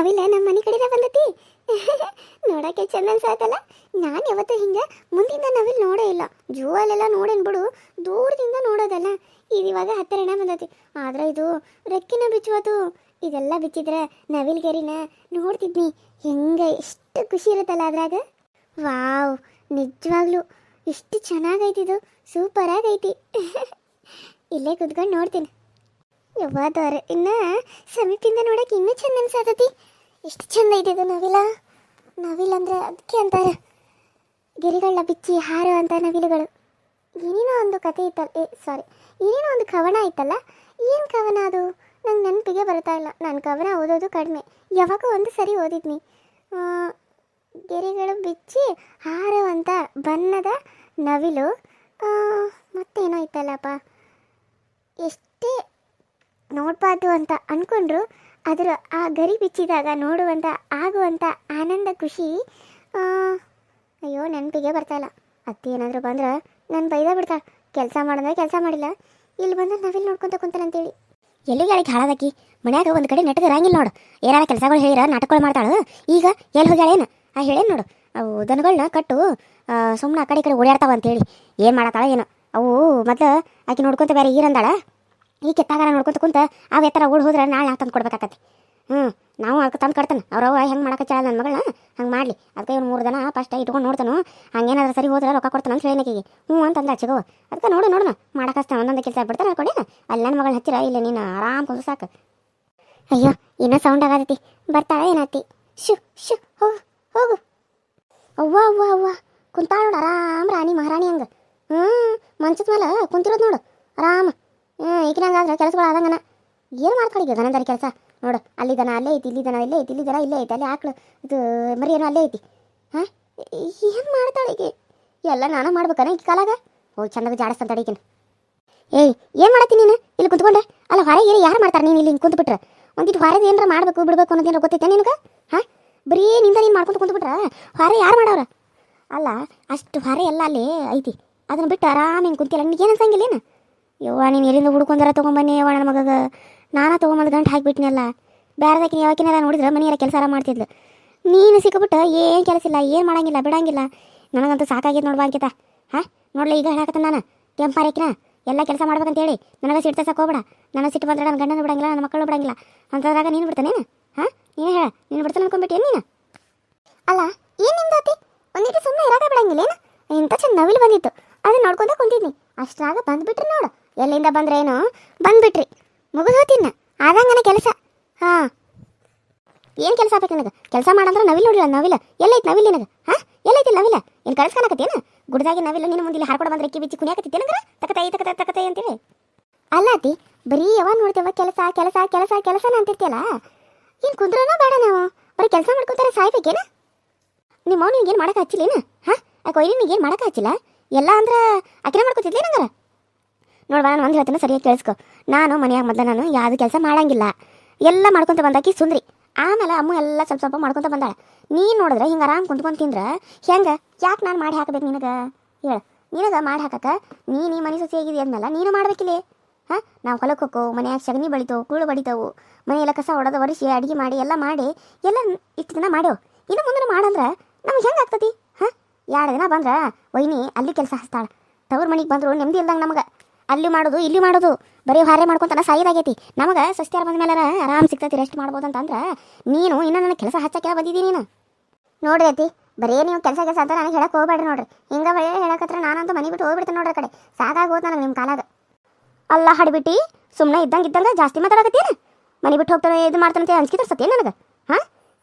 ನವಿಲ ನಮ್ಮ ಮನೆ ಕಡೆ ಬಂದತಿ. ನೋಡಕ್ಕೆ ಚಂದ ಅನ್ಸಾತಲ್ಲ. ನಾನು ಯಾವತ್ತೂ ಹಿಂಗೆ ಮುಂದಿಂದ ನವಿಲ್ ನೋಡೇ ಇಲ್ಲ. ಜೂ ಅಲ್ಲೆಲ್ಲ ನೋಡೇನ್ ಬಿಡು, ದೂರದಿಂದ ನೋಡೋದಲ್ಲ. ಇದು ಇವಾಗ ಹತ್ತಿರನೇ ಬಂದತಿ. ಆದ್ರೆ ಇದು ರೆಕ್ಕಿನ ಬಿಚ್ಚುವತು. ಇದೆಲ್ಲ ಬಿಚ್ಚಿದ್ರೆ ನವಿಲ್ಗೆರಿನ ನೋಡ್ತಿದ್ನಿ. ಹೆಂಗೆ ಎಷ್ಟು ಖುಷಿ ಇರುತ್ತಲ್ಲ ಅದ್ರಾಗ. ವಾವ್, ನಿಜವಾಗ್ಲೂ ಎಷ್ಟು ಚೆನ್ನಾಗೈತಿದು. ಸೂಪರ್ ಆಗೈತಿ. ಇಲ್ಲೇ ಕುತ್ಕೊಂಡು ನೋಡ್ತೀನಿ. ಯಾವಾದವ್ರೆ ಇನ್ನು ಸಮೀಪಿಂದ ನೋಡಕ್ಕೆ ಇನ್ನೂ ಚಂದ ಅನ್ಸಾತತಿ. ಎಷ್ಟು ಚಂದ ಐತಿದು ನವಿಲ. ನವಿಲ್ ಅಂದರೆ ಅದಕ್ಕೆ ಅಂತಾರೆ ಗಿರಿಗಳನ್ನ ಬಿಚ್ಚಿ ಹಾರೋ ಅಂತ ನವಿಲುಗಳು. ಏನೇನೋ ಒಂದು ಕತೆ ಇತ್ತಲ್ಲ, ಏನೇನೋ ಒಂದು ಕವನ ಇತ್ತಲ್ಲ. ಏನು ಕವನ ಅದು? ನಂಗೆ ನೆನಪಿಗೆ ಬರ್ತಾ ಇಲ್ಲ. ನಾನು ಕವನ ಓದೋದು ಕಡಿಮೆ. ಯಾವಾಗ ಒಂದು ಸರಿ ಓದಿದ್ನಿ. ಗೆರೆಗಳು ಬಿಚ್ಚಿ ಹಾರುವಂಥ ಬಣ್ಣದ ನವಿಲು. ಮತ್ತೇನೋ ಇತ್ತಲ್ಲಪ್ಪ. ಎಷ್ಟೇ ನೋಡಬಾರ್ದು ಅಂತ ಅಂದ್ಕೊಂಡ್ರು ಅದರ ಆ ಗರಿ ಬಿಚ್ಚಿದಾಗ ನೋಡುವಂಥ ಆಗುವಂಥ ಆನಂದ, ಖುಷಿ. ಅಯ್ಯೋ, ನೆನಪಿಗೆ ಬರ್ತಾಯಿಲ್ಲ. ಅತ್ತೆ ಏನಾದರೂ ಬಂದ್ರೆ ನಾನು ಬೈದ ಬಿಡ್ತಾಳೆ. ಕೆಲಸ ಮಾಡಿದ್ರೆ ಕೆಲಸ ಮಾಡಿಲ್ಲ, ಇಲ್ಲಿ ಬಂದ್ರೆ ನವಿಲ್ ನೋಡ್ಕೊತ ಕುಂತಾನೆ ಅಂತೇಳಿ. ಎಲ್ಲಿಗೆ ಹೇಳಕ್ಕೆ ಹಾಳಾದಕ್ಕಿ ಮನ್ಯಾಗ ಒಂದು ಕಡೆ ನೆಟ್ಟಗೆ ಇರಂಗಿಲ್ಲ ನೋಡು. ಏನಾರ ಕೆಲಸಗಳು ಹೇಳಿರ ನಾಟಕಗಳು ಮಾಡ್ತಾಳು. ಈಗ ಎಲ್ಲಿ ಹೋಗ್ಯಾಳೇನು? ಹೇಳೇನು ನೋಡು. ಅವು ದನಗಳನ್ನ ಕಟ್ಟು ಸುಮ್ಮನೆ ಆ ಕಡೆ ಈ ಕಡೆ ಓಡಾಡ್ತಾವ ಅಂತೇಳಿ ಏನು ಮಾಡತ್ತಾಳ ಏನು. ಅವು ಮೊದಲು ಆಕೆ ನೋಡ್ಕೊತ ಬೇರೆ ಈರಂದಾಳ. ಈ ಕೆತ್ತಾಗಾರ ನೋಡ್ಕೊತ ಕುಂತ ಅವು ಎತ್ತರ ಓಡಿ ಹೋದ್ರೆ ನಾಳೆ ನಾ ತಂದು ಕೊಡ್ಬೇಕಾಕತಿ. ನಾವು ಅದಕ್ಕೆ ತಂದು ಕಟ್ತಾನೆ. ಅವ್ರವ್ವ ಹೆಂಗೆ ಮಾಡಕಚ್ಚಾಳ ನನ್ನ ಮಗಳನ್ನ ಹಂಗೆ ಮಾಡಲಿ. ಅದಕ್ಕೆ ಇವ್ರು 3 ದಿನ ಫಸ್ಟ್ ಇಟ್ಕೊಂಡು ನೋಡ್ತಾನು. ಹಂಗೇನಾದ್ರೂ ಸರಿ ಹೋದ್ರೆ ರೊಕ್ಕ ಕೊಡ್ತಾನೆ ಅಂತ ಹೇಳಿನಕಿಗೆ. ಅಂತಂದ ಚಿಗವ. ಅದಕ್ಕೆ ನೋಡೋಣ ಮಾಡಕಸ್ತಾನೆ. ಒಂದೊಂದು ಕೆಲಸ ಬಿಡ್ತಾನೆ ಅನ್ಕೊಂಡೇನು. ಅಲ್ಲಿ ನನ್ನ ಮಗಳನ್ನ ಹಚ್ಚಿರ ಇಲ್ಲ ನೀನು ಆರಾಮ್ ಕುಂದು ಸಾಕು. ಅಯ್ಯೋ, ಇನ್ನೂ ಸೌಂಡ್ ಆಗತೈತಿ. ಬರ್ತಾಳೆ ಏನತ್ತಿ. ಶು ಶು ಹೋಗು ಹೋಗು. ಅವ್ವ ಅವ್ವ ಅವ್ವ ಕುಂತಾಳ ನೋಡು ಆರಾಮ್ ರಾಣಿ ಮಹಾರಾಣಿ ಹಂಗೆ. ಮಂಚದ ಮೇಲೆ ಕುಂತಿರೋದು ನೋಡು ಆರಾಮ. ಈಗಿನಂಗಾದ್ರೆ ಕೆಲಸಗಳು ಆದಂಗನ ಏನು ಮಾಡ್ತಾಳೀಗ ದನದಾರಿ ಕೆಲಸ ನೋಡು. ಅಲ್ಲಿ ದನ ಅಲ್ಲೇ ಐತಿ, ಇಲ್ಲಿ ದನ ಇಲ್ಲೇ ಐತಿ, ಇಲ್ಲಿ ದನ ಇಲ್ಲೇ ಐತಿ, ಅಲ್ಲಿ ಆಕಳು ಇದು ಮರಿ ಏನೋ ಅಲ್ಲೇ ಐತಿ. ಏನು ಮಾಡ್ತಾಳೀಗೆ? ಎಲ್ಲ ನಾನು ಮಾಡ್ಬೇಕನ ಈ ಕಾಲಾಗ? ಹೋಗಿ ಚಂದಾಗ ಜಾಡಿಸ್ತಂತ ಈಗಿನ. ಏಯ್, ಏನು ಮಾಡತ್ತಿ ನೀನು ಇಲ್ಲಿ ಕುಂತ್ಕೊಂಡೆ? ಅಲ್ಲ ಹೊರಗೆ ಯಾರು ಮಾಡ್ತಾರೆ? ನೀನು ಇಲ್ಲಿ ಹಿಂಗೆ ಕುಂತ್ಬಿಟ್ರೆ ಒಂದಿಟ್ಟು ಹೊರದು ಏನಾರ ಮಾಡಬೇಕು ಬಿಡ್ಬೇಕು ಅನ್ನೋದೇನಾರ ಗೊತ್ತೈತೆ ನಿನಗೆ? ಬರೀ ನಿಂದ ನೀನು ಮಾಡ್ಕೊಂತ ಕುಂತ್ಬಿಟ್ರೆ ಹೊರ ಯಾರು ಮಾಡವ್ರ? ಅಲ್ಲ, ಅಷ್ಟು ಹೊರ ಎಲ್ಲ ಅಲ್ಲಿ ಐತಿ. ಅದನ್ನು ಬಿಟ್ಟು ಆರಾಮ ಹಿಂಗೆ ಕುಂತಿಲ್ಲ. ನಿನಗೇನು ಅನ್ಸಂಗಿಲ್ಲ ಏನು? ಯವ್ವ, ನೀನು ಎಲ್ಲಿಂದ ಹುಡ್ಕೊಂಡಾರ ತೊಗೊಂಬನ್ನಿ ಯವ್ವ ನನ್ನ ಮಗಗೆ. ನಾನಾ ತೊಗೊಂಬಂದು ಗಂಟು ಹಾಕಿಬಿಟ್ನಲ್ಲ. ಬೇರೆದಕ್ಕೆ ಯಾವಕಿನಾರ ನೋಡಿದ್ರೆ ಮನೆಯಾರ ಕೆಲಸ ಮಾಡ್ತಿದ್ಲು. ನೀನು ಸಿಕ್ಕಿಬಿಟ್ಟು ಏನು ಕೆಲಸ ಇಲ್ಲ, ಏನು ಮಾಡಂಗಿಲ್ಲ, ಬಿಡಂಗಿಲ್ಲ. ನನಗಂತೂ ಸಾಕಾಗಿದ್ದು ನೋಡ್ಬಾ ಅಂಕಿತ. ನೋಡ್ಲಿ ಈಗ ಹೇಳಕತ್ತ ನಾನು ಕೆಂಪಾರೇಕಿನ ಎಲ್ಲ ಕೆಲಸ ಮಾಡ್ಬೇಕಂತೇಳಿ. ನನಗೆ ಸಿಟ್ಟು ತಸಕ್ಕೆ ಹೋಗ್ಬೇಡ. ನನಗೆ ಸಿಟ್ಟು ಬಂದ್ರೆ ನನ್ನ ಗಂಡನ ಬಿಡಂಗಿಲ್ಲ, ನನ್ನ ಮಕ್ಕಳು ಬಿಡಂಗಿಲ್ಲ. ಅಂತದ್ರಾಗ ನೀನು ಬಿಡ್ತಾನೇನು? ನೀನು ಹೇಳ, ನೀನು ಬಿಡ್ತಾನೆ ಅನ್ಕೊಂಡ್ಬಿಟ್ಟು ನೀನು? ಅಲ್ಲ, ಏನು ನಿಮ್ದಾತಿ? ಒಂದಿಟ್ಟು ಸುಮ್ಮನೆ ಇರಾಕ ಬಿಡಂಗಿಲ್ಲ ಏನು? ಇಂಥ ಚಂದ ನವಿಲು ಬಂದಿತ್ತು, ಅದನ್ನ ನೋಡ್ಕೊಂಡ ಕುಂತಿದ್ನಿ. ಅಷ್ಟ್ರಾಗ ಬಂದುಬಿಟ್ರಿ ನೋಡು. ಎಲ್ಲಿಂದ ಬಂದ್ರೆ ಏನು ಬಂದುಬಿಟ್ರಿ. ಮುಗಿದು ಹೋತಿನ್ನ ಆದಂಗನ ಕೆಲಸ. ಏನು ಕೆಲಸ ಆಗ್ಬೇಕು ನನಗೆ? ಕೆಲಸ ಮಾಡಂದ್ರೆ ನವಿಲು ನೋಡಿಲ್ಲ. ನವಿಲ ಎಲ್ಲೈತಿ? ನವಿಲ್ ನಿನಗೆ ಎಲ್ಲೈತಿ ನವಿಲ? ಏನು ಕಳಿಸ್ಕೊಳಕತ್ತೇನು? ಗುಡ್ದಾಗಿ ನವಿಲ್ಲ ನಿನ್ನ ಮುಂದೆ ಹಾರ್ಕೊಂಡು ಬಂದ್ರೆ ಎಕ್ಕಿ ಬಿಚ್ಚಿ ಕುಣಿಯಾಕತ್ತಿತ್ತೇನಂದ್ರೆ ತಕತೈ ಅಂತೇಳಿ. ಅಲ್ಲ ಅತಿ, ಬರೀ ಯಾವಾಗ ನೋಡ್ತೇವ ಕೆಲಸ ಕೆಲಸ ಕೆಲಸ ಕೆಲಸನ ಅಂತಿರ್ತಿಯಲ್ಲ. ಏನು ಕುಂದ್ರೂ ಬೇಡ, ನಾವು ಬರೀ ಕೆಲಸ ಮಾಡ್ಕೊತಾರೆ ಸಾಯ್ಬೇಕೇನ? ನಿಮ್ಮ ಅವ್ನು ನಿನ್ಗೇನು ಮಾಡಕ್ಕೆ ಹಚ್ಚಿಲ್ಲೇನು? ಕೊಯ್ಲಿ ನಿನಗೇನು ಮಾಡಕ್ಕೆ ಹಚ್ಚಿಲ್ಲ? ಎಲ್ಲ ಅಂದ್ರೆ ಅಕ್ಕಿನ ಮಾಡ್ಕೊತಿದ್ಲೇ ನಂಗಾರ? ನೋಡ್ಬಾ, ನಾನು ಒಂದು ಹೇಳ್ತೀನಿ ಸರಿಯಾಗಿ ಕೇಳಿಸ್ಕೊ. ನಾನು ಮನೆಯಾಗ ಮೊದಲು ನಾನು ಯಾವುದು ಕೆಲಸ ಮಾಡಂಗಿಲ್ಲ. ಎಲ್ಲ ಮಾಡ್ಕೊತ ಬಂದಾಕಿ ಸುಂದ್ರಿ. ಆಮೇಲೆ ಅಮ್ಮ ಎಲ್ಲ ಸ್ವಲ್ಪ ಸ್ವಲ್ಪ ಮಾಡ್ಕೊತ ಬಂದಾಳೆ. ನೀನು ನೋಡಿದ್ರೆ ಹಿಂಗೆ ಆರಾಮ್ ಕುಂತ್ಕೊಂಡು ತಿಂದ್ರೆ ಹೆಂಗೆ? ಯಾಕೆ ನಾನು ಮಾಡಿ ಹಾಕಬೇಕು ನಿನಗೆ? ಹೇಳು, ನಿನಗೆ ಮಾಡಿ ಹಾಕಕ್ಕೆ ನೀನು ಈ ಮನೆ ಸೊಸೆ ಆಗಿದೆ ಅಂದಮೇಲೆ ನೀನು ಮಾಡ್ಬೇಕಿಲ್ಲ? ನಾವು ಹೊಲಕ್ಕೆ ಹೋಗೋ, ಮನೆಯಾಗ ಸಗಣಿ ಬಳಿತಾವು, ಕೂಳು ಬಡಿತಾವು, ಮನೆಯೆಲ್ಲ ಕಸ ಹೊಡೆದು ಒರೆಸಿ ಅಡುಗೆ ಮಾಡಿ ಎಲ್ಲ ಮಾಡಿ ಎಲ್ಲ ಇಷ್ಟು ದಿನ ಮಾಡ್ಯವು. ಇನ್ನು ಮುಂದೆ ಮಾಡಂದ್ರೆ ನಮ್ಗೆ ಹೆಂಗೆ ಆಗ್ತತಿ? 2 ದಿನ ಬಂದ್ರೆ ವೈನಿ ಅಲ್ಲಿ ಕೆಲಸ ಹಚ್ತಾಳೆ. ತವ್ರ ಮನೆಗೆ ಬಂದರು ನೆಮ್ಮದಿ ಇಲ್ದಂಗೆ ನಮಗೆ. ಅಲ್ಲಿ ಮಾಡೋದು ಇಲ್ಲಿ ಮಾಡೋದು ಬರೀ ಹಾರೆ ಮಾಡ್ಕೊತಾನೆ ಸಾಯಿದಾಗೈತಿ. ನಮಗೆ ಸಸ್ತ್ಯಾರ ಬಂದ ಮೇಲೆ ಆರಾಮ್ ಸಿಗ್ತೈತಿ, ರೆಸ್ಟ್ ಮಾಡ್ಬೋದು ಅಂತಂದ್ರೆ ನೀನು ಇನ್ನೂ ನನ್ನ ಕೆಲಸ ಹಚ್ಚಕ್ಕೆ ಬಂದಿದ್ದೀನಿ ನೀನು. ನೋಡ್ರಿ ಅತಿ, ಬರೀ ನೀವು ಕೆಲಸ ಅಂತ ನನಗೆ ಹೇಳಕ್ಕೆ ಹೋಗ್ಬೇಡ್ರಿ. ನೋಡ್ರಿ ಹಿಂಗೆ ಬರೀ ಹೇಳಕತ್ರ ನಾನಂತೂ ಮನೆ ಬಿಟ್ಟು ಹೋಗ್ಬಿಡ್ತೇನೆ ನೋಡ್ರಿ. ಕಡೆ ಸಾಕಾಗೋದು ನನಗೆ ನಿಮ್ಮ ಕಾಲಾಗ. ಅಲ್ಲ ಹಡಿಬಿಟ್ಟು ಸುಮ್ಮನೆ ಇದ್ದಂಗೆ ಜಾಸ್ತಿ ಮಾತಾಡಕತ್ತೇನು? ಮನೆ ಬಿಟ್ಟು ಹೋಗ್ತಾನೆ ಇದು ಮಾಡ್ತಾನಂತೆ ಅಂಜಿಕೆ ತರ್ಸತ್ತೇನು ನನಗೆ?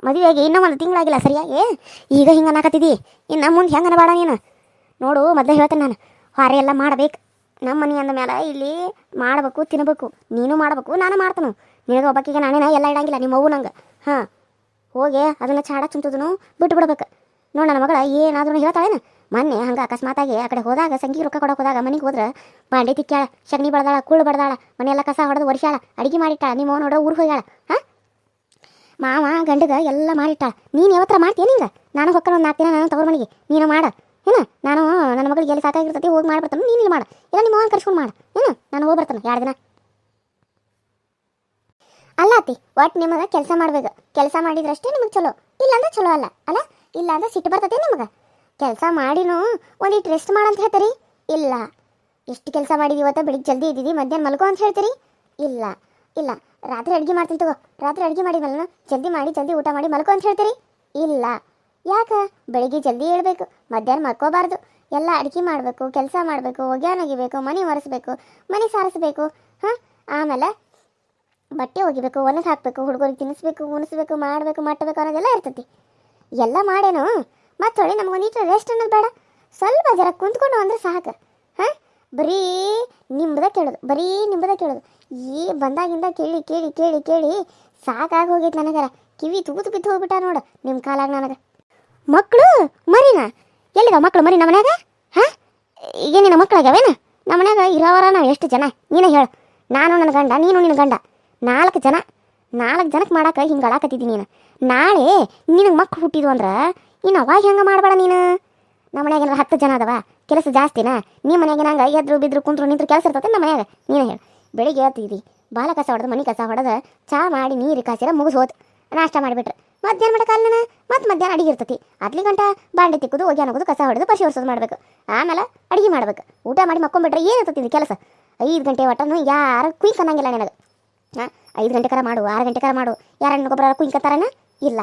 ಮದುವೆಗೆ ಇನ್ನೂ 1 ತಿಂಗಳಾಗಿಲ್ಲ ಸರಿಯಾಗಿ, ಈಗ ಹಿಂಗೆ ಅನ್ನಕತ್ತಿದ್ದಿ. ಇನ್ನು ಮುಂದೆ ಹೆಂಗೆ ಅನ್ನಬೇಡ ನೀನು. ನೋಡು, ಮೊದಲೇ ಹೇಳ್ತೇನೆ ನಾನು, ಹೊರೆ ಎಲ್ಲ ಮಾಡ್ಬೇಕು. ನಮ್ಮ ಮನೆ ಅಂದ ಮೇಲೆ ಇಲ್ಲಿ ಮಾಡಬೇಕು, ತಿನ್ನಬೇಕು. ನೀನು ಮಾಡಬೇಕು, ನಾನು ಮಾಡ್ತಾನು. ನಿನಗೆ ಒಬ್ಬಕ್ಕಿಗೆ ನಾನೇನ ಎಲ್ಲ ಇಡಂಗಿಲ್ಲ. ನಿಮ್ಮ ಅವ್ವ ನಂಗೆ ಹೋಗಿ ಅದನ್ನು ಚಾಡ ಚುಂತದನು ಬಿಟ್ಟು ಬಿಡ್ಬೇಕು. ನೋಡಿ, ನನ್ನ ಮಗಳ ಏನಾದ್ರೂ ಹೇಳ್ತಾಳೇನು? ಮೊನ್ನೆ ಹಂಗೆ ಅಕಸ್ಮಾತಾಗಿ ಆ ಕಡೆ ಹೋದಾಗ, ಸಂಗಿ ರೊಕ್ಕ ಕೊಡೋಕೆ ಹೋದಾಗ ಮನೆಗೆ ಹೋದ್ರೆ ಬಾಂಡೆ ತಿಕ್ಕ್ಯಾಳ, ಸಗಣಿ ಬಡ್ದಾಳ, ಕೂಳು ಬಡ್ದಾಳ, ಮನೆಯೆಲ್ಲ ಕಸ ಹೊಡೆದು ಒರೆಸ್ಯಾಳ, ಅಡುಗೆ ಮಾಡಿಟ್ಟಾಳ. ನಿಮ್ಮ ಅವ್ವ ನೋಡೋ ಊರಿಗೆ ಹೋಗ್ಯಾಳ. ಮಾವ ಗಂಡಗ ಎಲ್ಲ ಮಾಡಿಟ್ಟಾಳ. ನೀನು ಯಾವತ್ತರ ಮಾಡ್ತೀಯ? ನಿಂಗೆ ನಾನು ಹೊಕ್ಕನ ಒಂದು 4 ದಿನ ನಾನು ತವ್ರ ಮನೆಗೆ ನೀನು ಮಾಡ ಏನು? ನಾನು ನನ್ನ ಮಗಳಿಗೆ ಎಲ್ಲಿ ಸಾಕಾಗಿರ್ತೈತಿ ಹೋಗಿ ಮಾಡ್ಬಿಡ್ತಾನೆ. ನೀನು ಇಲ್ಲಿ ಮಾಡ, ಇಲ್ಲ ನಿಮ್ಮ ಅವ್ವನ ಕರ್ಸ್ಕೊಂಡು ಮಾಡ ಏನು? ನಾನು ಹೋಗಿ ಬರ್ತಾನೆ 2 ದಿನ. ಅಲ್ಲ ಅತ್ತಿ, ಒಟ್ಟು ನಿಮಗೆ ಕೆಲಸ ಮಾಡ್ಬೇಕು. ಕೆಲಸ ಮಾಡಿದ್ರಷ್ಟೇ ನಿಮಗೆ ಚಲೋ, ಇಲ್ಲಾಂದ್ರೆ ಚಲೋ ಅಲ್ಲ ಅಲ್ಲ. ಇಲ್ಲಾಂದ್ರೆ ಸಿಟ್ಟು ಬರ್ತೈತೆ ನಿಮಗೆ. ಕೆಲಸ ಮಾಡಿನೂ ಒಂದಿಟ್ಟು ರೆಸ್ಟ್ ಮಾಡಂತ ಹೇಳ್ತೀರಿ, ಇಲ್ಲ. ಎಷ್ಟು ಕೆಲಸ ಮಾಡಿದಿ ಇವತ್ತು, ಬೆಳಿಗ್ಗೆ ಜಲ್ದಿ ಇದ್ದಿದ್ದು ಮಧ್ಯಾಹ್ನ ಮಲ್ಕೋ ಅಂತ ಹೇಳ್ತೀರಿ, ಇಲ್ಲ ಇಲ್ಲ. ರಾತ್ರಿ ಅಡುಗೆ ಮಾಡ್ತೀನಿ ತಗೋ, ರಾತ್ರಿ ಅಡುಗೆ ಮಾಡಿ ಮಲ್ಲ ಜಲ್ದಿ ಮಾಡಿ ಜಲ್ದಿ ಊಟ ಮಾಡಿ ಮಲ್ಕೋ ಅಂತ ಹೇಳ್ತೀರಿ, ಇಲ್ಲ. ಯಾಕೆ ಬೆಳಿಗ್ಗೆ ಜಲ್ದಿ ಹೇಳ್ಬೇಕು, ಮಧ್ಯಾಹ್ನ ಮಲ್ಕೋಬಾರ್ದು. ಎಲ್ಲ ಅಡುಗೆ ಮಾಡಬೇಕು, ಕೆಲಸ ಮಾಡಬೇಕು, ಒಗ್ಯಾನ ಒಗಿಬೇಕು, ಮನೆ ಒರೆಸ್ಬೇಕು, ಮನೆ ಸಾರಿಸ್ಬೇಕು, ಹಾಂ. ಆಮೇಲೆ ಬಟ್ಟೆ ಒಗಿಬೇಕು, ಒಣಗಿ ಹಾಕಬೇಕು, ಹುಡುಗರಿಗೆ ತಿನ್ನಿಸ್ಬೇಕು, ಉಣಿಸ್ಬೇಕು, ಮಾಡಬೇಕು, ಮಟ್ಟಬೇಕು ಅನ್ನೋದೆಲ್ಲ ಇರ್ತೈತಿ. ಎಲ್ಲ ಮಾಡೇನು ಮತ್ತೆ ಹೊಳೆ ನಮಗೊಂದಿಟ್ಟು ರೆಸ್ಟ್ ಅನ್ನೋದು ಬೇಡ. ಸ್ವಲ್ಪ ಜರ ಕುಂತ್ಕೊಂಡು ಅಂದ್ರೆ ಸಾಕು. ಹಾಂ, ಬರೀ ನಿಂಬದ ಕೇಳೋದು, ಬರೀ ನಿಂಬದ ಕೇಳೋದು. ಈ ಬಂದಾಗಿಂದ ಕೇಳಿ ಕೇಳಿ ಕೇಳಿ ಕೇಳಿ ಸಾಕಾಗಿ ಹೋಗೈತೆ ನನಗರ. ಕಿವಿ ತುಗುತು ಬಿದ್ದು ಹೋಗ್ಬಿಟ್ಟ ನೋಡು ನಿಮ್ಮ ಕಾಲಾಗ ನನಗೆ. ಮಕ್ಕಳು ಮರಿನಾ ಎಲ್ಲಿದಾವ? ಮಕ್ಕಳು ಮರಿ ನಮ್ಮ ಮನ್ಯಾಗ? ಹಾಂ, ಏನಿನ ಮಕ್ಕಳಾಗ್ಯಾವೇನು ನಮ್ಮ ಮನ್ಯಾಗ? ಇರೋವರ ನಾವು ಎಷ್ಟು ಜನ ನೀನೇ ಹೇಳು. ನಾನು ನನ್ನ ಗಂಡ, ನೀನು ನಿನ್ನ ಗಂಡ, 4 ಜನ. 4 ಜನಕ್ಕೆ ಮಾಡಕ್ಕೆ ಹಿಂಗೆ ಅಳಾಕತ್ತಿದ್ದೀನಿ ನೀನು. ನಾಳೆ ನಿನಗೆ ಮಕ್ಕಳು ಹುಟ್ಟಿದ್ವು ಅಂದ್ರೆ ಇನ್ನು ಅವಾಗ ಹೆಂಗೆ ಮಾಡಬೇಡ ನೀನು. ನಮ್ಮ ಮನ್ಯಾಗ ಏನಾರ 10 ಜನ ಅದಾವ, ಕೆಲಸ ಜಾಸ್ತಿನಾ? ನಿಮ್ಮ ಮನ್ಯಾಗ ನಂಗೆ ಎದ್ರು ಬಿದ್ರು ಕುಂತ್ರು ನಿಂತ್ರು ಕೆಲಸ ಇರ್ತದೆ ನಮ್ಮ ಮನ್ಯಾಗ. ನೀನು ಹೇಳು. ಬೆಳಿಗ್ಗೆ ಹೇಳ್ತಿದ್ದಿ ಬಾಲ ಕಸ ಹೊಡೆದು ಮನೆ ಕಸ ಹೊಡೆದು ಚಾ ಮಾಡಿ ನೀರು ಕಾಸಿರ ಮುಗಿಸ್ ಹೋದ್, ನಾಷ್ಟ ಮಾಡಿಬಿಟ್ರೆ ಮಧ್ಯಾಹ್ನ ಮಾಡಕ್ಕಲ್ಲ. ಮತ್ತು ಮಧ್ಯಾಹ್ನ ಅಡಿಗೆ ಇರ್ತೈತಿ. ಅದ್ಲಿ ಗಂಟ ಬಾಂಡೆ ತಿಕ್ಕೋದು, ಒಗ್ಯಾನ ಹೋಗೋದು, ಕಸ ಹೊಡೆದು ಪಸಿ ಒರೆಸೋದು ಮಾಡಬೇಕು. ಆಮೇಲೆ ಅಡುಗೆ ಮಾಡ್ಬೇಕು. ಊಟ ಮಾಡಿ ಮಕ್ಕೊಂಬಿಟ್ರೆ ಏನು ಇರ್ತೈತಿ ಕೆಲಸ? 5 ಗಂಟೆ ಒಟ್ಟನು ಯಾರು ಕುಯ್ಕ್ ಅನ್ನಂಗಿಲ್ಲ ನನಗೆ. ಹಾಂ, 5 ಗಂಟೆ ಕರ ಮಾಡು, 6 ಗಂಟೆ ಕರ ಮಾಡು. ಯಾರನ್ನ ಗೊಬ್ಬರ ಕುಯ್ಕತ್ತಾರನ? ಇಲ್ಲ.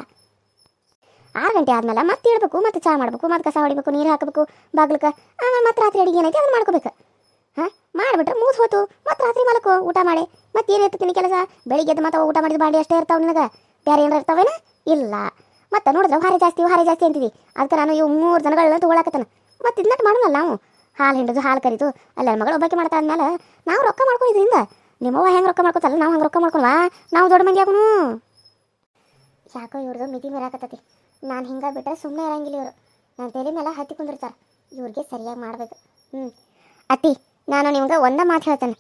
6 ಗಂಟೆ ಆದ್ಮೇಲೆ ಮತ್ತೆ ಇಡಬೇಕು, ಮತ್ತೆ ಚಾ ಮಾಡಬೇಕು, ಮತ್ತೆ ಕಸ ಹೊಡಿಬೇಕು, ನೀರು ಹಾಕಬೇಕು ಬಾಗ್ಲಕ್ಕೆ. ಆಮೇಲೆ ಮತ್ತೆ ರಾತ್ರಿ ಅಡುಗೆ ಏನೈತಿ ಅದನ್ನು ಮಾಡ್ಕೋಬೇಕು. ಹಾಂ, ಮಾಡಿಬಿಟ್ರೆ ಮೂಸ್ ಹೋತು. ಮತ್ತೆ ರಾತ್ರಿ ಮಲಕು ಊಟ ಮಾಡಿ. ಮತ್ತೆ ಏನು ಇರ್ತೀನಿ ಕೆಲಸ? ಬೆಳಿಗ್ಗೆ ಎದ್ದು ಮತ್ತೆ ಊಟ ಮಾಡಿದ ಬಾಂಡೆ ಅಷ್ಟೇ ಇರ್ತಾವೆ ನಿನಗೆ, ಬೇರೆ ಏನಾರು ಇರ್ತಾವೇನ? ಇಲ್ಲ. ಮತ್ತೆ ನೋಡಿದ್ರೆ ಭಾರಿ ಜಾಸ್ತಿ ಅಂತಿದ್ದಿ. ಅದಕ್ಕೆ ನಾನು ಇವು 3 ಜನಗಳನ್ನ ತೊಗೊಳಕತ್ತಾನ. ಮತ್ತೆ ಇದನ್ನ ಮಾಡೋಣಲ್ಲ ನಾವು. ಹಾಲು ಹಿಂಡೋದು, ಹಾಲು ಕರಿತು, ಅಲ್ಲ ಮಗಳು ಒಬ್ಬಾಕಿ ಮಾಡ್ತಾ ಅಂದಮೇಲೆ ನಾವು ರೊಕ್ಕ ಮಾಡ್ಕೊಂಡಿದ್ರಿಂದ ನಿಮ್ಮವ್ವ ಹೆಂಗೆ ರೊಕ್ಕ ಮಾಡ್ಕೊತಲ್ಲ, ನಾವು ಹಂಗೆ ರೊಕ್ಕ ಮಾಡ್ಕೊಲ್ವಾ? ನಾವು ದೊಡ್ಡ ಮಂದಿ ಆಗೋನು. ಯಾಕೋ ಇವ್ರದ್ದು ಮಿತಿ ಮೀರಾಕತ್ತತಿ. ನಾನು ಹಿಂಗೆ ಬಿಟ್ಟರೆ ಸುಮ್ಮನೆ ಇರಂಗಿಲ್ಲ ಇವರು. ನನ್ನ ತಲೆ ಮೇಲೆ ಹತ್ತಿ ಕುಂದಿರ್ತಾರೆ. ಇವ್ರಿಗೆ ಸರಿಯಾಗಿ ಮಾಡಬೇಕು. ಅತ್ತಿ, ನಾನು ನಿಮ್ಗೆ ಒಂದೇ ಮಾತು ಹೇಳ್ತೇನೆ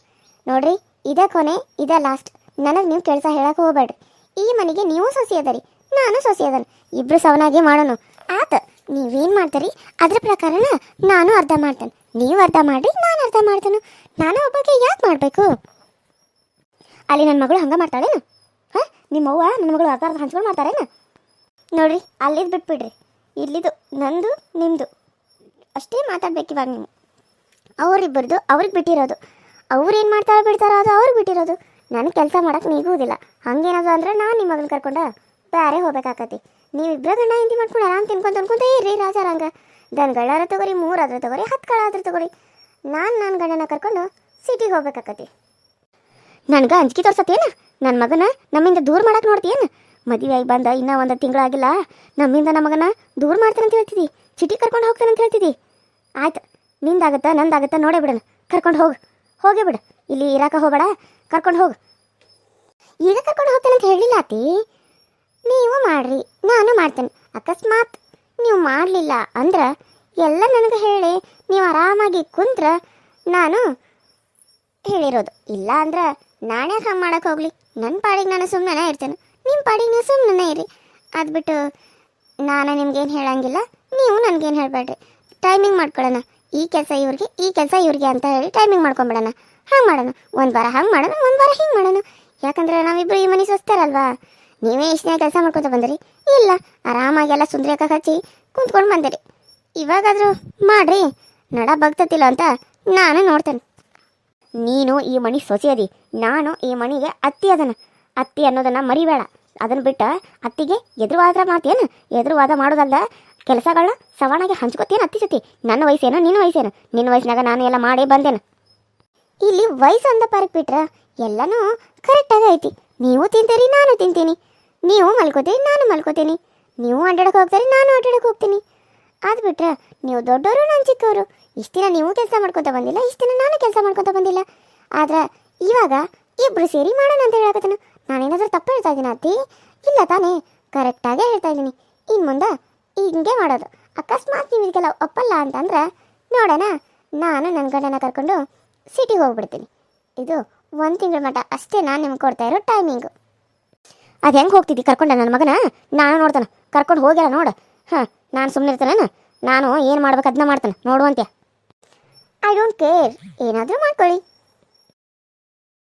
ನೋಡ್ರಿ, ಇದೇ ಕೊನೆ, ಇದೇ ಲಾಸ್ಟ್. ನನಗೆ ನೀವು ಕೆಲಸ ಹೇಳಕ್ಕೆ ಹೋಗ್ಬೇಡ್ರಿ. ಈ ಮನೆಗೆ ನೀವು ಸೊಸಿ ಅದರಿ, ನಾನು ಸೊಸಿ ಅದನ್, ಇಬ್ಬರು ಸವನಾಗಿ ಮಾಡೋಣ. ಆತ ನೀವೇನು ಮಾಡ್ತೀರಿ ಅದ್ರ ಪ್ರಕಾರನ ನಾನು ಅರ್ಧ ಮಾಡ್ತೇನೆ, ನೀವು ಅರ್ಧ ಮಾಡಿರಿ, ನಾನು ಅರ್ಧ ಮಾಡ್ತೇನೆ. ನಾನು ಒಬ್ಬಕ್ಕೆ ಯಾಕೆ ಮಾಡಬೇಕು? ಅಲ್ಲಿ ನನ್ನ ಮಗಳು ಹಂಗೆ ಮಾಡ್ತಾಳೇನು? ಹಾಂ, ನಿಮ್ಮವ್ವ ನನ್ನ ಮಗಳು ಅರ್ಧ ಹಂಚ್ಕೊಂಡು ಮಾಡ್ತಾರೇನು? ನೋಡ್ರಿ, ಅಲ್ಲಿದ್ದು ಬಿಟ್ಬಿಡ್ರಿ. ಇಲ್ಲಿದು ನಂದು ನಿಮ್ಮದು ಅಷ್ಟೇ ಮಾತಾಡ್ಬೇಕು ಇವಾಗ ನೀವು. ಅವರಿಬ್ಬರದು ಅವ್ರಿಗೆ ಬಿಟ್ಟಿರೋದು. ಅವ್ರು ಏನು ಮಾಡ್ತಾರೋ ಬಿಡ್ತಾರೋ ಅದು ಅವ್ರಿಗೆ ಬಿಟ್ಟಿರೋದು. ನನಗೆ ಕೆಲಸ ಮಾಡೋಕೆ ನೀಗುವುದಿಲ್ಲ. ಹಂಗೇನದು ಅಂದರೆ ನಾನು ನಿಮ್ಮ ಮಗನ ಕರ್ಕೊಂಡು ಬೇರೆ ಹೋಗ್ಬೇಕಾಕತಿ. ನೀವಿಬ್ಬರ ಗಂಡ ಹಿಂದಿ ಮಾಡ್ಕೊಂಡು ಆರಾಮ್ ತಿನ್ಕೊಂತ ಇರ್ರಿ ರಾಜಾರಂಗ. ದನಗಳಾರ ತಗೋರಿ, 3 ಆದ್ರೆ ತಗೋರಿ, 10 ಕಳಾದ್ರೆ ತಗೋರಿ. ನನ್ನ ಗಂಡನ ಕರ್ಕೊಂಡು ಸಿಟಿಗೆ ಹೋಗ್ಬೇಕಾಕತಿ. ನನಗೆ ಅಂಜಿಕೆ ತೋರ್ಸತ್ತೇನು? ನನ್ನ ಮಗನ ನಮ್ಮಿಂದ ದೂರ ಮಾಡಕ್ಕೆ ನೋಡ್ತೀಯೇನು? ಮದುವೆ ಆಗಿ ಬಂದ ಇನ್ನೂ 1 ತಿಂಗಳಾಗಿಲ್ಲ, ನಮ್ಮಿಂದ ನಮ್ಮ ಮಗನ ದೂರ ಮಾಡ್ತಾನಂತ ಹೇಳ್ತಿದ್ದಿ, ಸಿಟಿ ಕರ್ಕೊಂಡು ಹೋಗ್ತಾನಂತ ಹೇಳ್ತಿದ್ದಿ. ಆಯ್ತು, ನಿಂದಾಗತ್ತಾ ನಂದಾಗತ್ತಾ ನೋಡೇ ಬಿಡೋಣ. ಕರ್ಕೊಂಡು ಹೋಗೇ ಬಿಡು. ಇಲ್ಲಿ ಇರಾಕ ಹೋಗಬೇಡ, ಕರ್ಕೊಂಡು ಹೋಗು. ಈಗ ಕರ್ಕೊಂಡು ಹೋಗ್ತೇನೆ ಅಂತ ಹೇಳಿಲ್ಲ ಅತ್ತಿ. ನೀವು ಮಾಡ್ರಿ, ನಾನು ಮಾಡ್ತೇನೆ. ಅಕಸ್ಮಾತ್ ನೀವು ಮಾಡಲಿಲ್ಲ ಅಂದ್ರೆ ಎಲ್ಲ ನನಗೆ ಹೇಳಿ ನೀವು ಆರಾಮಾಗಿ ಕುಂತ್ರ ನಾನು ಹೇಳಿರೋದು. ಇಲ್ಲ ಅಂದ್ರೆ ನಾನೇ ಹಂಗೆ ಮಾಡೋಕೆ ಹೋಗ್ಲಿ, ನನ್ನ ಪಾಡಿಗೆ ನಾನು ಸುಮ್ಮನೆ ಇರ್ತೇನೆ, ನಿಮ್ಮ ಪಾಡಿಗೆ ನೀವು ಸುಮ್ಮನೆ ಇರಿ. ಅದು ಬಿಟ್ಟು ನಾನು ನಿಮ್ಗೇನು ಹೇಳಂಗಿಲ್ಲ, ನೀವು ನನಗೇನು ಹೇಳಬೇಡ್ರಿ. ಟೈಮಿಂಗ್ ಮಾಡ್ಕೊಳ್ಳೋಣ. ಈ ಕೆಲಸ ಇವ್ರಿಗೆ, ಈ ಕೆಲಸ ಇವ್ರಿಗೆ ಅಂತ ಹೇಳಿ ಟೈಮಿಂಗ್ ಮಾಡ್ಕೊಂಬಿಡೋಣ. ಹಂಗೆ ಮಾಡೋಣ, 1 ವಾರ ಹಂಗೆ ಮಾಡೋಣ, 1 ವಾರ ಹಿಂಗೆ ಮಾಡೋಣ. ಯಾಕಂದರೆ ನಾವಿಬ್ಬರು ಈ ಮನೆ ಸ್ವಸ್ಥರಲ್ವಾ? ನೀವೇ ಇಷ್ಟನೇ ಕೆಲಸ ಮಾಡ್ಕೊತ ಬಂದಿರಿ, ಇಲ್ಲ ಆರಾಮಾಗೆಲ್ಲ ಸುಂದ್ರಿಯಕ್ಕ ಹಚ್ಚಿ ಕುಂತ್ಕೊಂಡು ಬಂದಿರಿ. ಇವಾಗಾದರೂ ಮಾಡ್ರಿ, ನಡ ಬಗ್ತತಿಲ್ಲ ಅಂತ ನಾನು ನೋಡ್ತೇನೆ. ನೀನು ಈ ಮನೆ ಸೊಸೆ ಅದಿ, ನಾನು ಈ ಮನೆಗೆ ಅತ್ತಿ ಅದನ. ಅತ್ತಿ ಅನ್ನೋದನ್ನು ಮರಿಬೇಡ. ಅದನ್ನು ಬಿಟ್ಟು ಅತ್ತಿಗೆ ಎದುರುವಾದ ಮಾಡ್ತೀಯೇನು? ಎದುರುವಾದ ಮಾಡೋದಲ್ಲ, ಕೆಲಸಗಳನ್ನ ಸವಣಾಗಿ ಹಂಚ್ಕೊತೀನ ಅತ್ತಿ ಜೊತೆ. ನನ್ನ ವಯಸ್ಸೇನು, ನಿನ್ನ ವಯಸ್ಸೇನು? ನಿನ್ನ ವಯಸ್ಸಿನಾಗ ನಾನು ಎಲ್ಲ ಮಾಡೇ ಬಂದೇನು. ಇಲ್ಲಿ ವಯಸ್ಸು ಅಂದ ಪರಕ್ ಬಿಟ್ರೆ ಎಲ್ಲನೂ ಕರೆಕ್ಟಾಗಿ ಐತಿ. ನೀವು ತಿಂತೀರಿ, ನಾನು ತಿಂತೀನಿ. ನೀವು ಮಲ್ಕೋತೀರಿ, ನಾನು ಮಲ್ಕೋತೀನಿ. ನೀವು ಅಡ್ಡಾಡಕ್ಕೆ ಹೋಗ್ತೀರಿ, ನಾನು ಅಡ್ಡಾಡಕ್ಕೆ ಹೋಗ್ತೀನಿ. ಅದು ಬಿಟ್ರೆ ನೀವು ದೊಡ್ಡವರು, ನಾನು ಚಿಕ್ಕವರು. ಇಷ್ಟು ದಿನ ನೀವು ಕೆಲಸ ಮಾಡ್ಕೊತ ಬಂದಿಲ್ಲ, ಇಷ್ಟು ದಿನ ನಾನು ಕೆಲಸ ಮಾಡ್ಕೊತ ಬಂದಿಲ್ಲ. ಆದ್ರೆ ಇವಾಗ ಇಬ್ಬರು ಸೇರಿ ಮಾಡೋಣ ಅಂತ ಹೇಳಕತ್ತೇನೆ. ನಾನೇನಾದರೂ ತಪ್ಪು ಹೇಳ್ತಾ ಇದ್ದೀನಿ ಅತ್ತಿ? ಇಲ್ಲ ತಾನೇ, ಕರೆಕ್ಟಾಗೇ ಹೇಳ್ತಾ ಇದ್ದೀನಿ. ಇನ್ನು ಮುಂದೆ ಹಿಂಗೆ ಮಾಡೋದು. ಅಕಸ್ಮಾತ್ ನೀವು ಇದಕ್ಕೆಲ್ಲ ಒಪ್ಪಲ್ಲ ಅಂತಂದ್ರೆ ನೋಡೋಣ, ನಾನು ನನ್ನ ಗಂಡನ ಕರ್ಕೊಂಡು ಸಿಟಿಗೆ ಹೋಗ್ಬಿಡ್ತೀನಿ. ಇದು 1 ತಿಂಗಳ ಮಟ್ಟ ಅಷ್ಟೇ ನಾನು ನಿಮ್ಗೆ ಕೊಡ್ತಾ ಇರೋ ಟೈಮಿಂಗು. ಅದು ಹೆಂಗೆ ಹೋಗ್ತಿದ್ದಿ ಕರ್ಕೊಂಡ ನನ್ನ ಮಗನ? ನಾನು ನೋಡ್ತಾನೆ, ಕರ್ಕೊಂಡು ಹೋಗ್ಯಾರ ನೋಡು. ಹಾಂ, ನಾನು ಸುಮ್ಮನೆ ಇರ್ತೇನೆ, ನಾನು ಏನು ಮಾಡ್ಬೇಕು ಅದನ್ನ ಮಾಡ್ತಾನೆ ನೋಡುವಂತೆ. ಐ ಡೋಂಟ್ ಕೇರ್, ಏನಾದರೂ ಮಾಡ್ಕೊಳ್ಳಿ.